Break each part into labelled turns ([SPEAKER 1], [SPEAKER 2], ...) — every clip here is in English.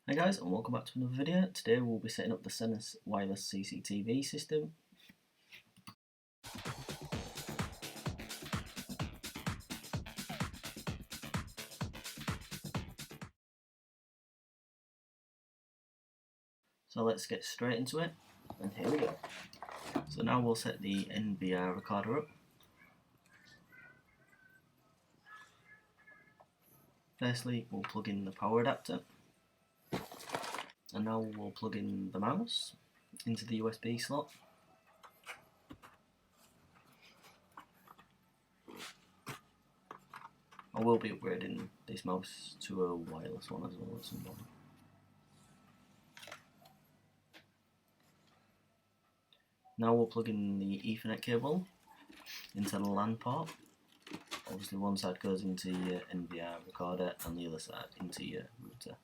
[SPEAKER 1] Hi guys, and welcome back to another video. Today we'll be setting up the Sannce wireless CCTV system. So let's get straight into it, and here we go. So now we'll set the NVR recorder up. Firstly, we'll plug in the power adapter, and now we'll plug in the mouse into the USB slot. I will be upgrading this mouse to a wireless one as well at some point. Now we'll plug in the Ethernet cable into the LAN port. Obviously one side goes into your NVR recorder and the other side into your router.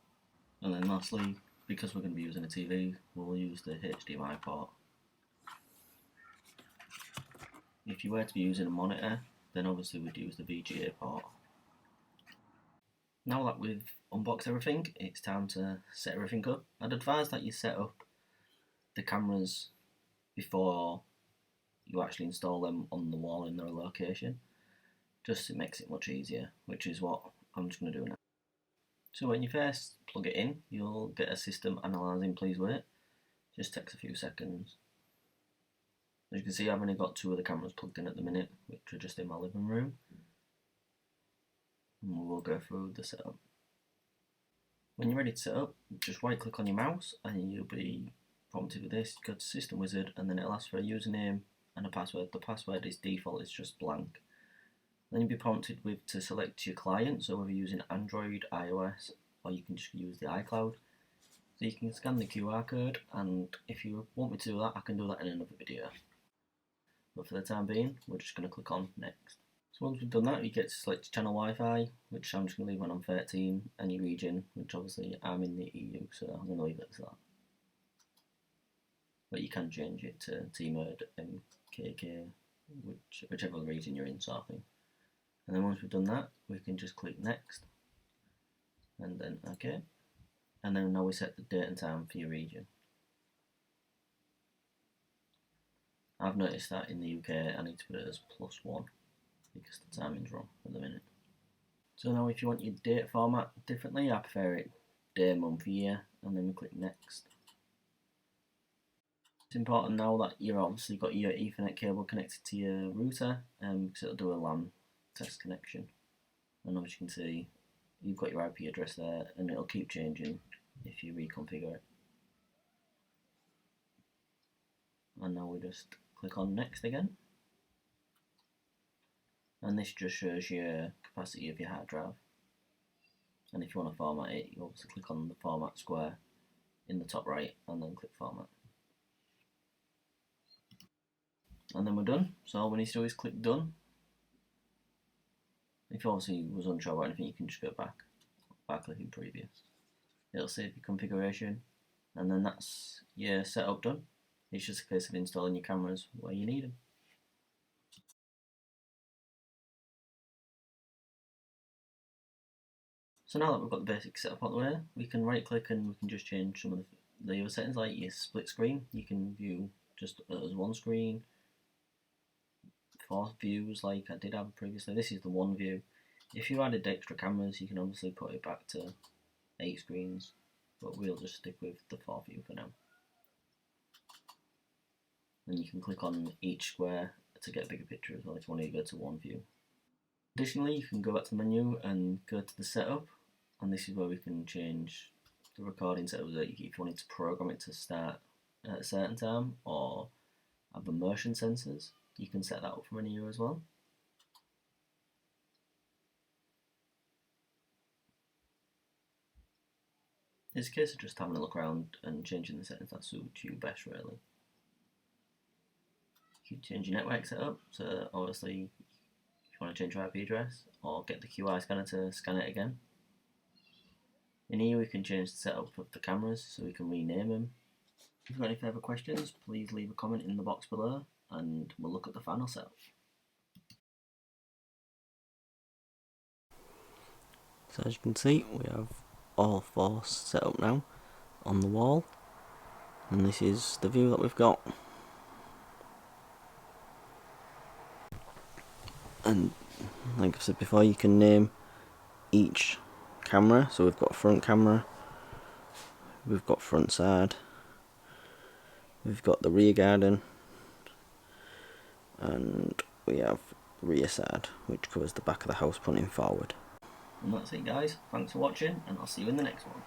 [SPEAKER 1] And then lastly, because we're going to be using a TV, we'll use the HDMI port. If you were to be using a monitor, then obviously we'd use the VGA port. Now that we've unboxed everything, it's time to set everything up. I'd advise that you set up the cameras before you actually install them on the wall in their location. Just it makes it much easier, which is what I'm just going to do now. So when you first plug it in, you'll get a system analysing please wait. Just takes a few seconds. As you can see, I've only got two of the cameras plugged in at the minute, which are just in my living room. And we'll go through the setup. When you're ready to set up, just right click on your mouse and you'll be prompted with this. Go to System Wizard and then it'll ask for a username and a password. The password is default, it's just blank. Then you'll be prompted with to select your client, so whether you're using Android, iOS, or you can just use the iCloud. So you can scan the QR code, and if you want me to do that, I can do that in another video. But for the time being, we're just going to click on Next. So once we've done that, you get to select channel Wi-Fi, which I'm just going to leave on 13, any region, which obviously I'm in the EU, so I'm going to leave it as that. But you can change it to TMOD, MKK, whichever region you're in, sort of thing. And then once we've done that, we can just click Next, and then OK. And then now we set the date and time for your region. I've noticed that in the UK I need to put it as +1 because the timing's wrong at the minute. So now if you want your date format differently, I prefer it day, month, year, and then we click Next. It's important now that you've obviously got your Ethernet cable connected to your router, because it'll do a LAN test connection. And as you can see, you've got your IP address there, and it'll keep changing if you reconfigure it. And now we just click on Next again. And this just shows your capacity of your hard drive. And if you want to format it, you obviously click on the format square in the top right and then click format. And then we're done. So all we need to do is click done. If you obviously was unsure about anything, you can just go back by clicking previous. It'll save your configuration, and then that's your setup done. It's just a case of installing your cameras where you need them. So now that we've got the basic setup out of the way, we can right click and we can just change some of the other settings, like your split screen. You can view just as one screen, 4 views like I did have previously. This is the one view. If you added extra cameras, you can obviously put it back to 8 screens, but we'll just stick with the 4 view for now. And you can click on each square to get a bigger picture as well if you want to go to one view. Additionally, you can go back to the menu and go to the setup, and this is where we can change the recording setup. If you wanted to program it to start at a certain time or have the motion sensors, you can set that up from anywhere as well. It's a case of just having a look around and changing the settings that suit you best, really. You can change your network setup, so obviously if you want to change your IP address or get the QR scanner to scan it again. In here we can change the setup of the cameras, so we can rename them. If you've got any further questions, please leave a comment in the box below and we'll look at the final setup. So as you can see, we have all 4 set up now.
[SPEAKER 2] on the wall, and this is the view that we've got. And like I said before, you can name each camera. So we've got a front camera, we've got front side, we've got the rear garden, and we have rear side, which covers the back of the house pointing forward.
[SPEAKER 1] And that's it, guys. Thanks for watching, and I'll see you in the next one.